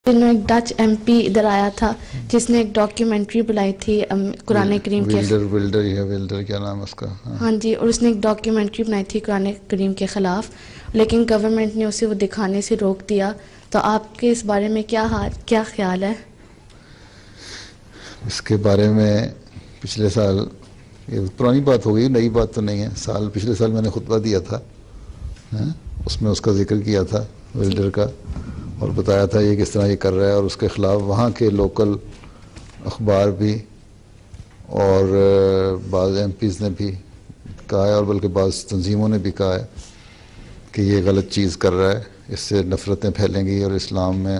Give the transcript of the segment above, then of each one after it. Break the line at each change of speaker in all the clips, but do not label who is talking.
میں ایک Dutch M P ادھر آیا تھا جس نے ایک ڈاکیومنٹری بنائی تھی قرآن کریم کے
ویلڈر کیا نام ہے اس کا؟
ہاں جی، اور اس نے ایک ڈاکیومنٹری بنائی تھی قرآن کریم کے خلاف، لیکن گورنمنٹ نے اسے وہ دکھانے سے روک دیا. تو آپ کے اس بارے میں کیا خیال ہے؟
اس کے بارے میں پچھلے سال، یہ پرانی بات ہو گئی، نئی بات تو نہیں ہے، پچھلے سال میں نے خطبہ دیا تھا، اس میں اس کا ذکر کیا تھا ویلڈر کا، اور بتایا تھا یہ کس طرح یہ کر رہا ہے، اور اس کے خلاف وہاں کے لوکل اخبار بھی اور بعض ایم پیز نے بھی کہا ہے، اور بلکہ بعض تنظیموں نے بھی کہا ہے کہ یہ غلط چیز کر رہا ہے، اس سے نفرتیں پھیلیں گی اور اسلام میں،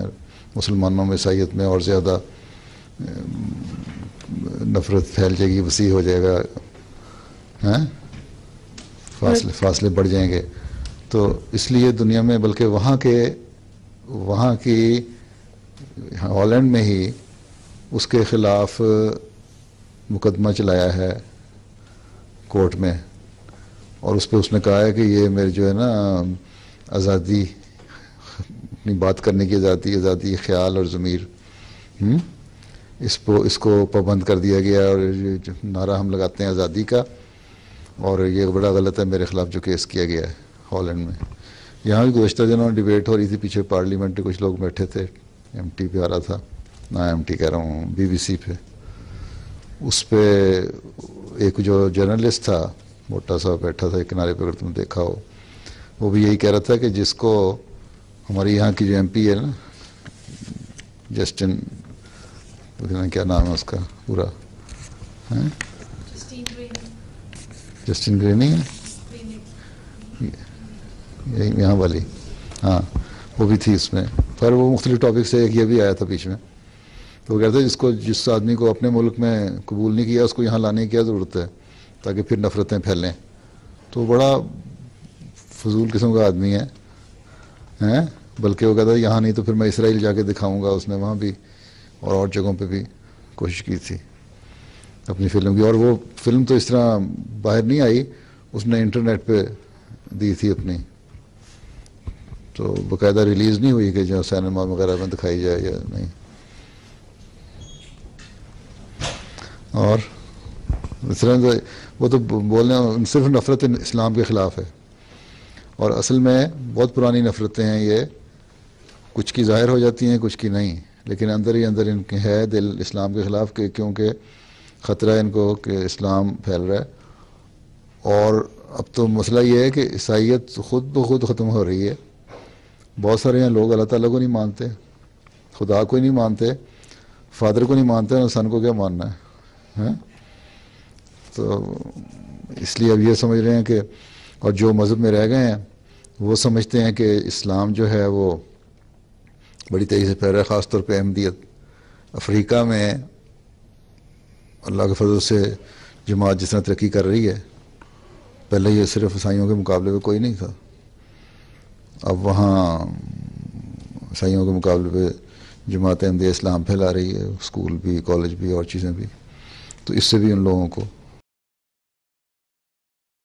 مسلمانوں میں، عیسائیت میں اور زیادہ نفرت پھیل جائے گی، وسیع ہو جائے گا، فاصلے بڑھ جائیں گے. تو اس لیے دنیا میں، بلکہ وہاں کی ہالینڈ میں ہی اس کے خلاف مقدمہ چلایا ہے کورٹ میں، اور اس پہ اس نے کہا ہے کہ یہ میرے جو ہے نا آزادی، اپنی بات کرنے کی آزادی خیال اور ضمیر، اس کو پابند کر دیا گیا، اور یہ جو نعرہ ہم لگاتے ہیں آزادی کا، اور یہ بڑا غلط ہے میرے خلاف جو کیس کیا گیا ہے ہالینڈ میں. یہاں بھی گزشتہ دنوں ڈیبیٹ ہو رہی تھی، پیچھے پارلیمنٹ کے کچھ لوگ بیٹھے تھے، ایم ٹی پہ آ رہا تھا، ایم ٹی کہہ رہا ہوں، BBC پہ. اس پہ ایک جو جرنلسٹ تھا موٹا سا بیٹھا تھا ایک کنارے پہ، اگر تم نے دیکھا ہو، وہ بھی یہی کہہ رہا تھا کہ جس کو ہمارے یہاں کی جو ایم پی ہے نا، جسٹن، کیا نام ہے اس کا پورا، جسٹن گرینی ہے یہاں والی، ہاں وہ بھی تھی اس میں. پر وہ مختلف ٹاپک سے، ایک یہ بھی آیا تھا بیچ میں. تو وہ کہتے ہیں جس آدمی کو اپنے ملک میں قبول نہیں کیا، اس کو یہاں لانے کی کیا ضرورت ہے تاکہ پھر نفرتیں پھیلیں. تو بڑا فضول قسم کا آدمی ہے، بلکہ وہ کہتا ہے یہاں نہیں تو پھر میں اسرائیل جا کے دکھاؤں گا. اس نے وہاں بھی اور جگہوں پہ بھی کوشش کی تھی اپنی فلم کی، اور وہ فلم تو اس طرح باہر نہیں آئی، اس نے انٹرنیٹ پہ دی تھی اپنی، تو باقاعدہ ریلیز نہیں ہوئی کہ جو سینما وغیرہ میں دکھائی جائے یا نہیں. اور اس طرح وہ تو بولنے صرف نفرت اسلام کے خلاف ہے، اور اصل میں بہت پرانی نفرتیں ہیں یہ، کچھ کی ظاہر ہو جاتی ہیں کچھ کی نہیں، لیکن اندر ہی اندر ان کے ہے دل اسلام کے خلاف، کیونکہ خطرہ ہے ان کو کہ اسلام پھیل رہا ہے. اور اب تو مسئلہ یہ ہے کہ عیسائیت خود بخود ختم ہو رہی ہے. بہت سارے ہیں لوگ اللہ تعالیٰ کو نہیں مانتے، خدا کو نہیں مانتے، فادر کو نہیں مانتے، اور سن کو کیا ماننا ہے. تو اس لیے اب یہ سمجھ رہے ہیں کہ، اور جو مذہب میں رہ گئے ہیں وہ سمجھتے ہیں کہ اسلام جو ہے وہ بڑی تیزی سے پھیل رہا ہے، خاص طور پہ احمدیت. افریقہ میں اللہ کے فضل سے جماعت جس طرح ترقی کر رہی ہے، پہلے یہ صرف عیسائیوں کے مقابلے میں کوئی نہیں تھا، اب وہاں عیسائیوں کے مقابلے پہ جماعت احمدیہ اسلام پھیلا رہی ہے، اسکول بھی، کالج بھی اور چیزیں بھی. تو اس سے بھی ان لوگوں کو